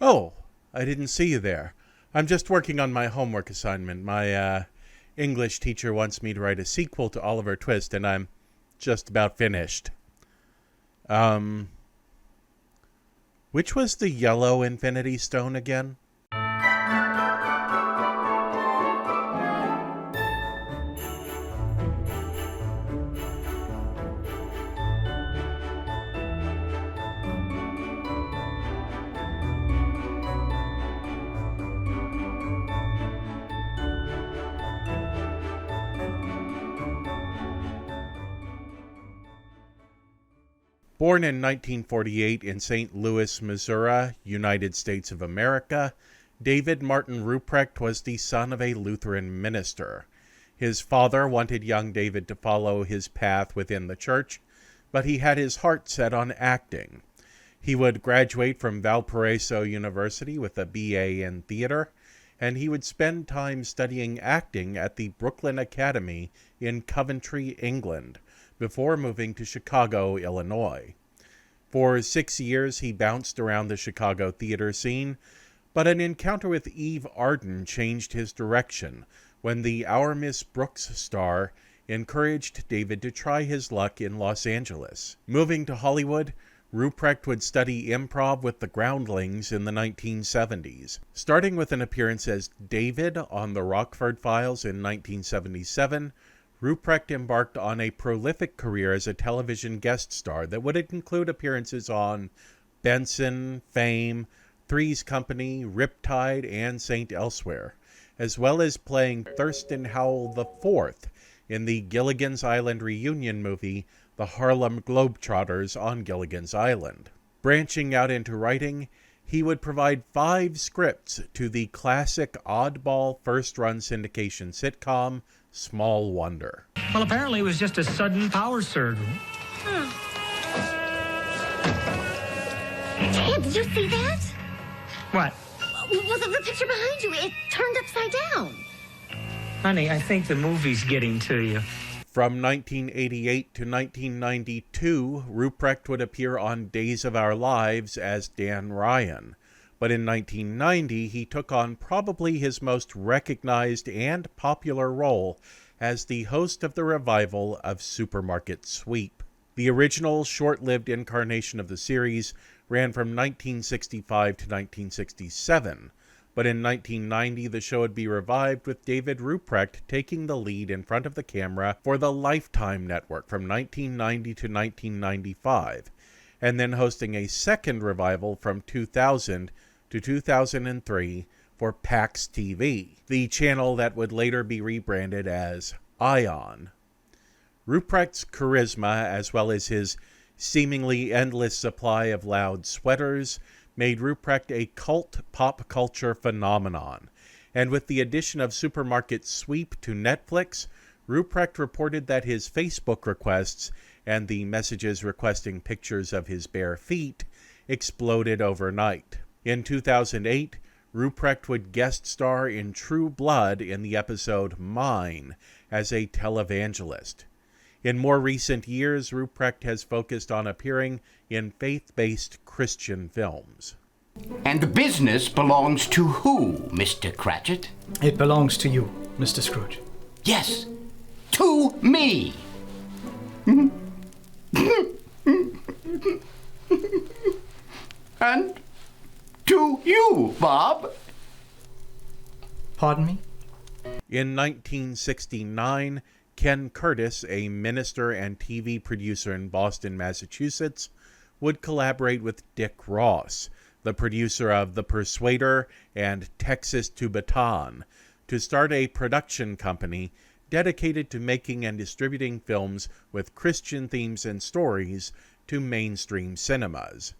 Oh, I didn't see you there. I'm just working on my homework assignment. My English teacher wants me to write a sequel to Oliver Twist, and I'm just about finished. Which was the yellow Infinity Stone again? Born in 1948 in St. Louis, Missouri, United States of America, David Martin Ruprecht was the son of a Lutheran minister. His father wanted young David to follow his path within the church, but he had his heart set on acting. He would graduate from Valparaiso University with a B.A. in theater, and he would spend time studying acting at the Brooklyn Academy in Coventry, England, before moving to Chicago, Illinois. For 6 years, he bounced around the Chicago theater scene, but an encounter with Eve Arden changed his direction when the Our Miss Brooks star encouraged David to try his luck in Los Angeles. Moving to Hollywood, Ruprecht would study improv with the Groundlings in the 1970s, starting with an appearance as David on The Rockford Files in 1977. Ruprecht embarked on a prolific career as a television guest star that would include appearances on Benson, Fame, Three's Company, Riptide, and St. Elsewhere, as well as playing Thurston Howell IV in the Gilligan's Island reunion movie, The Harlem Globetrotters on Gilligan's Island. Branching out into writing, he would provide 5 scripts to the classic oddball first-run syndication sitcom, Small Wonder. Well, apparently it was just a sudden power surge. Ted, did you see that? What? Well, the picture behind you, it turned upside down. Honey, I think the movie's getting to you. From 1988 to 1992, Ruprecht would appear on Days of Our Lives as Dan Ryan. But in 1990, he took on probably his most recognized and popular role as the host of the revival of Supermarket Sweep. The original short-lived incarnation of the series ran from 1965 to 1967, but in 1990 the show would be revived with David Ruprecht taking the lead in front of the camera for the Lifetime Network from 1990 to 1995, and then hosting a second revival from 2000 to 2003 for PAX TV, the channel that would later be rebranded as ION. Ruprecht's charisma, as well as his seemingly endless supply of loud sweaters, made Ruprecht a cult pop culture phenomenon, and with the addition of Supermarket Sweep to Netflix, Ruprecht reported that his Facebook requests and the messages requesting pictures of his bare feet exploded overnight. In 2008, Ruprecht would guest star in True Blood in the episode Mine as a televangelist. In more recent years, Ruprecht has focused on appearing in faith-based Christian films. And the business belongs to who, Mr. Cratchit? It belongs to you, Mr. Scrooge. Yes, to me. And to you, Bob. Pardon me? In 1969, Ken Curtis, a minister and TV producer in Boston, Massachusetts, would collaborate with Dick Ross, the producer of The Persuader and Texas to Baton, to start a production company dedicated to making and distributing films with Christian themes and stories to mainstream cinemas.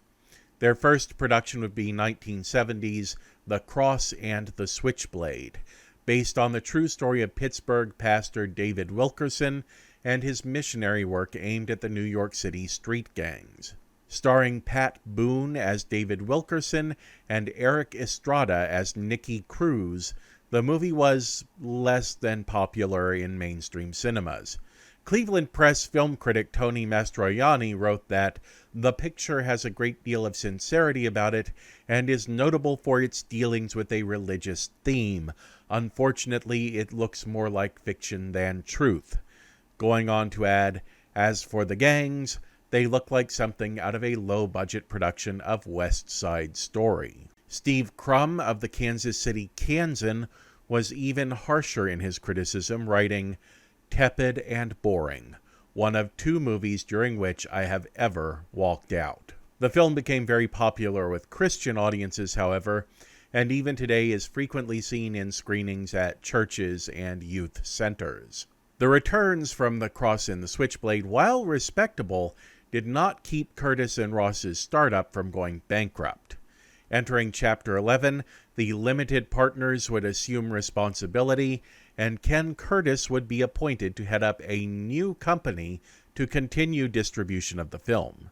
Their first production would be 1970's The Cross and the Switchblade, based on the true story of Pittsburgh pastor David Wilkerson and his missionary work aimed at the New York City street gangs. Starring Pat Boone as David Wilkerson and Eric Estrada as Nicky Cruz, the movie was less than popular in mainstream cinemas. Cleveland Press film critic Tony Mastroianni wrote that the picture has a great deal of sincerity about it and is notable for its dealings with a religious theme. Unfortunately, it looks more like fiction than truth. Going on to add, as for the gangs, they look like something out of a low-budget production of West Side Story. Steve Crum of the Kansas City Kansan was even harsher in his criticism, writing, "Tepid and boring, one of 2 movies during which I have ever walked out." The film became very popular with Christian audiences, however, and even today is frequently seen in screenings at churches and youth centers. The returns from The Cross and the Switchblade, while respectable, did not keep Curtis and Ross's startup from going bankrupt. Entering Chapter 11, the limited partners would assume responsibility, and Ken Curtis would be appointed to head up a new company to continue distribution of the film.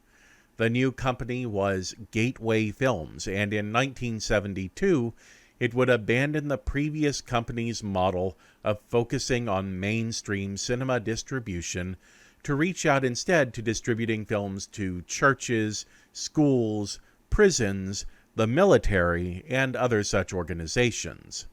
The new company was Gateway Films, and in 1972, it would abandon the previous company's model of focusing on mainstream cinema distribution to reach out instead to distributing films to churches, schools, prisons, the military, and other such organizations.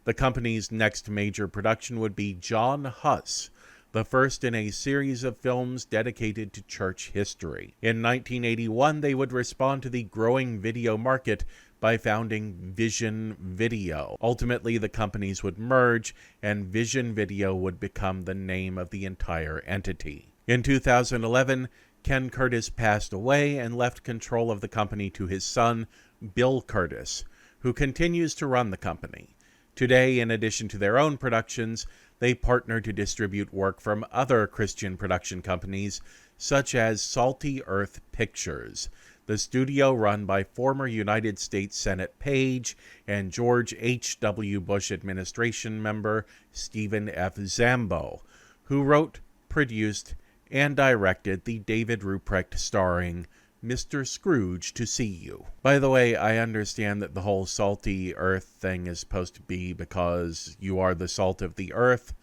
The company's next major production would be John Huss, the first in a series of films dedicated to church history. In 1981, they would respond to the growing video market by founding Vision Video. Ultimately, the companies would merge, and Vision Video would become the name of the entire entity. In 2011, Ken Curtis passed away and left control of the company to his son, Bill Curtis, who continues to run the company. Today, in addition to their own productions, they partner to distribute work from other Christian production companies, such as Salty Earth Pictures, the studio run by former United States Senate page and George H.W. Bush administration member Stephen F. Zambo, who wrote, produced, and directed the David Ruprecht starring Mr. Scrooge to See You. By the way, I understand that the whole salty earth thing is supposed to be because you are the salt of the earth,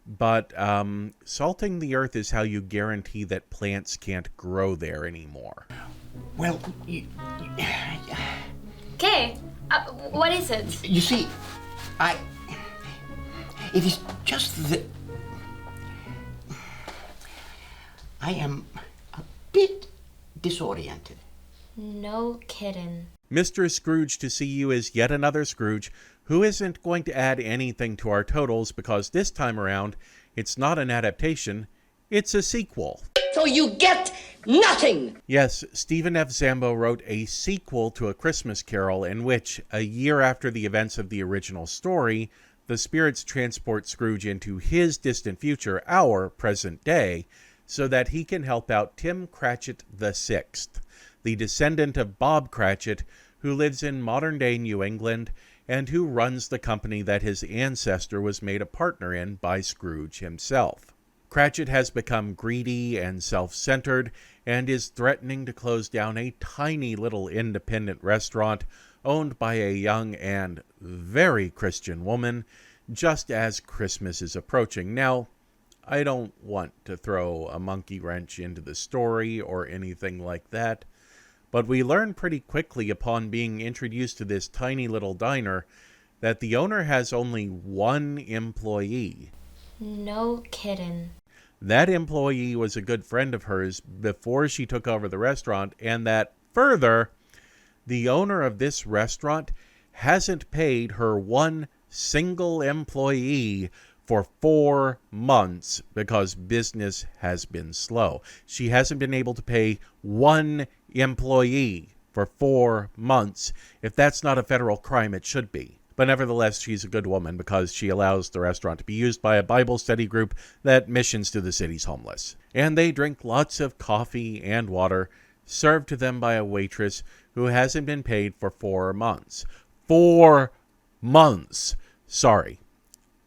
but salting the earth is how you guarantee that plants can't grow there anymore. Well, Okay, what is it? you see, it is just that I am a bit disoriented. No kidding. Mr. Scrooge to See You is yet another Scrooge who isn't going to add anything to our totals because this time around, it's not an adaptation, it's a sequel. So you get nothing! Yes, Stephen F. Zambo wrote a sequel to A Christmas Carol in which, a year after the events of the original story, the spirits transport Scrooge into his distant future, our present day, so that he can help out Tim Cratchit VI, the descendant of Bob Cratchit, who lives in modern-day New England and who runs the company that his ancestor was made a partner in by Scrooge himself. Cratchit has become greedy and self-centered and is threatening to close down a tiny little independent restaurant owned by a young and very Christian woman just as Christmas is approaching. Now, I don't want to throw a monkey wrench into the story or anything like that, but we learn pretty quickly upon being introduced to this tiny little diner that the owner has only one employee. No kidding. That employee was a good friend of hers before she took over the restaurant, and that further, the owner of this restaurant hasn't paid her one single employee for 4 months because business has been slow. She hasn't been able to pay one employee for 4 months. If that's not a federal crime, it should be. But nevertheless, she's a good woman because she allows the restaurant to be used by a Bible study group that missions to the city's homeless. And they drink lots of coffee and water, served to them by a waitress who hasn't been paid for 4 months. 4 months! Sorry.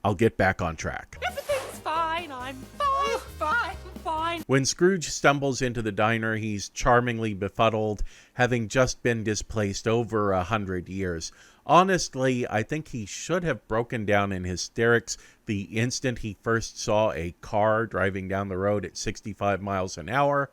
I'll get back on track. Everything's fine. I'm fine, fine, fine. fine. When Scrooge stumbles into the diner, he's charmingly befuddled, having just been displaced over 100 years. Honestly, I think he should have broken down in hysterics the instant he first saw a car driving down the road at 65 miles an hour,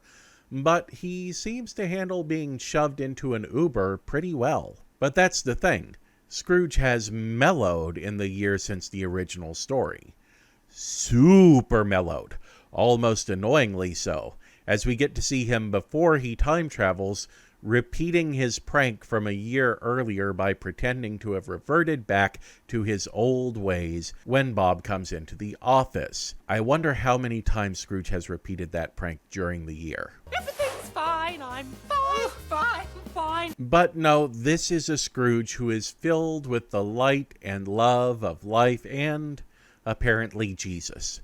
but he seems to handle being shoved into an Uber pretty well. But that's the thing. Scrooge has mellowed in the years since the original story. Super mellowed, almost annoyingly so, as we get to see him before he time travels, repeating his prank from a year earlier by pretending to have reverted back to his old ways when Bob comes into the office. I wonder how many times Scrooge has repeated that prank during the year. Everything's fine. I'm fine. Fine. But no, this is a Scrooge who is filled with the light and love of life and, apparently, Jesus.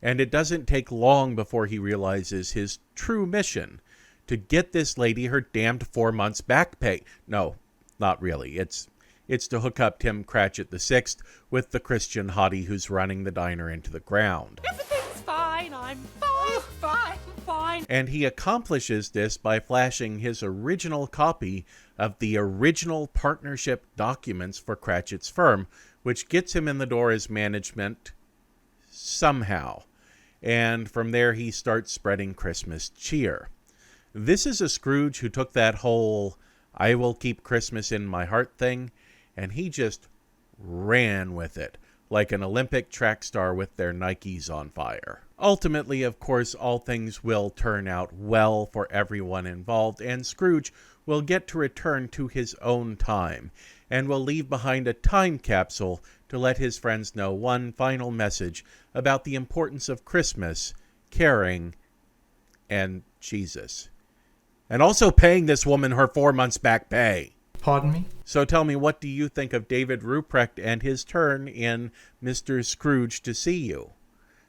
And it doesn't take long before he realizes his true mission, to get this lady her damned 4 months back pay. No, not really. It's to hook up Tim Cratchit VI with the Christian hottie who's running the diner into the ground. Everything's fine. I'm fine. And he accomplishes this by flashing his original copy of the original partnership documents for Cratchit's firm, which gets him in the door as management somehow. And from there he starts spreading Christmas cheer. This is a Scrooge who took that whole "I will keep Christmas in my heart" thing, and he just ran with it, like an Olympic track star with their Nikes on fire. Ultimately, of course, all things will turn out well for everyone involved, and Scrooge will get to return to his own time, and will leave behind a time capsule to let his friends know one final message about the importance of Christmas, caring, and Jesus. And also paying this woman her 4 months back pay. Pardon me? So tell me, what do you think of David Ruprecht and his turn in Mr. Scrooge to See You?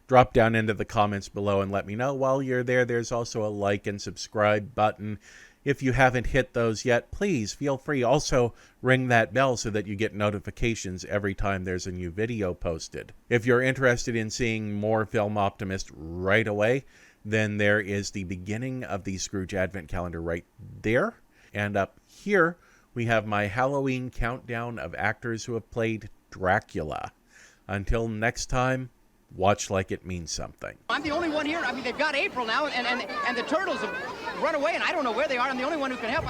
Drop down into the comments below and let me know. While you're there, there's also a like and subscribe button. If you haven't hit those yet, please feel free. Also, ring that bell so that you get notifications every time there's a new video posted. If you're interested in seeing more Film Optimist right away, then there is the beginning of the Scrooge Advent Calendar right there. And up here, we have my Halloween countdown of actors who have played Dracula. Until next time, watch like it means something. I'm the only one here. I mean, they've got April now, and the turtles have run away, and I don't know where they are. I'm the only one who can help.